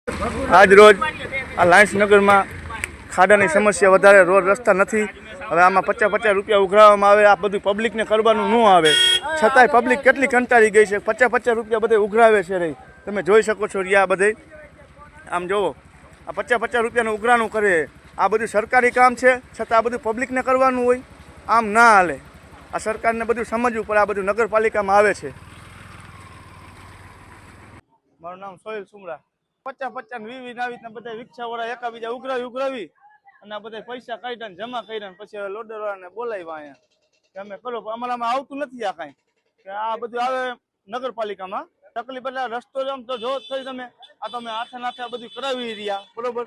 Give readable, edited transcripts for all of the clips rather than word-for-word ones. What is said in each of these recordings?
આજ રોજ આ લાયન્સનગરમાં ખાડાની સમસ્યા વધારે, રોડ રસ્તા નથી. હવે આમાં 50-50 રૂપિયા ઉઘરાવવામાં આવે, આ બધું પબ્લિકને કરવાનું ન આવે, છતાંય પબ્લિક કેટલી કંટાળી ગઈ છે. 50-50 રૂપિયા બધે ઉઘરાવે છે રહી. તમે જોઈ શકો છો આ બધે, આમ જોવો, આ 50-50 રૂપિયાનું ઉઘરાણું કરે. આ બધું સરકારી કામ છે, છતાં આ બધું પબ્લિકને કરવાનું હોય, આમ ના હાલે. આ સરકારને બધું સમજવું પડે, આ બધું નગરપાલિકામાં આવે છે. મારું નામ સોહેલ સુમરા. 50-50 20 આવી રીતના બધા રિક્ષાવાળા એકાબીજા ઉઘરાવી અને આ બધા પૈસા કાઢ્યા ને જમા કર્યા ને પછી લોડર વાળાને બોલાવ્યા અહીંયા કે અમે કરો, પણ અમારામાં આવતું નથી. આ કાંઈ કે આ બધું આવે નગરપાલિકામાં તકલીફ. એટલે રસ્તો આમ તો જો થઈ તમે, આ તમે હાથે નાથે આ બધું કરાવી રહ્યા, બરોબર.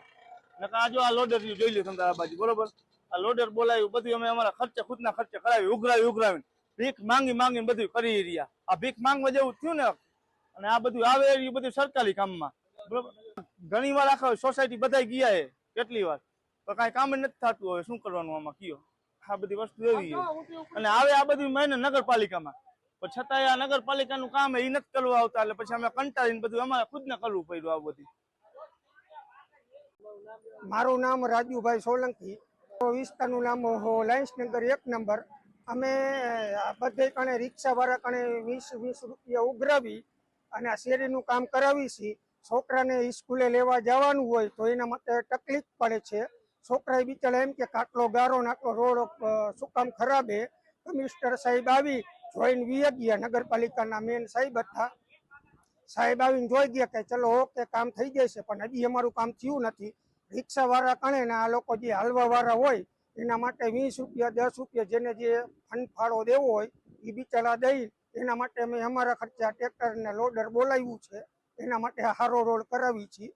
આ જો આ લોડર જોઈ લો તમે આ બાજુ, બરોબર. આ લોડર બોલાવ્યું, બધું અમે અમારા ખર્ચે ખુદના ખર્ચે કરાવી, ઉઘરાવીને ભીખ માંગી બધું કરી રહ્યા. આ ભીખ માંગવા જેવું થયું ને. અને આ બધું આવે એ બધું સરકારી કામમાં, બરોબર. ઘણી વાર આખા સોસાયટી બધા ગયા છે, કેટલી વાર, તો કાંઈ કામ જ નથી થતું. હવે શું કરવાનું આમાં કયો? આ બધી વસ્તુ એવી છે. અને આવે આ બધું મેં નગરપાલિકામાં, પણ છતાંય આ નગરપાલિકાનું કામ એ નથી કરવા આવતા. એટલે પછી અમે કંટાળીને બધું અમારે ખુદને કરવું પડ્યું આ બધું. મારું નામ રાજુભાઈ સોલંકી, વિસ્તારનું નામ લાયન્સનગર 1 નંબર. અમે બધે કણે રિક્ષાવાળા કણે 20 રૂપિયા ઉઘરાવી અને આ શેરીનું કામ કરાવી છીએ. છોકરાને સ્કૂલે લેવા જવાનું હોય તો એના માટે તકલીફ પડે છે. છોકરાએ બિચારા એમ કે આટલો ગારો ને આટલો રોડ શું કામ ખરાબ હે. કમિશનર સાહેબ આવી જોઈને વી ગયા, નગરપાલિકાના મેન સાહેબ હતા. સાહેબ આવીને જોઈ ગયા કે ચલો ઓકે કામ થઈ જશે, પણ હજી અમારું કામ થયું નથી. રિક્ષાવાળા કણે ને આ લોકો જે હાલવાવાળા હોય એના માટે 20 રૂપિયા 10 રૂપિયા જેને જે ફંડ ફાળો દેવો હોય એ બિચારા દઈ, એના માટે અમે અમારા ખર્ચા ટ્રેક્ટર ને લોડર બોલાવ્યું છે. એના માટે હારો રોડ કરાવી છીએ.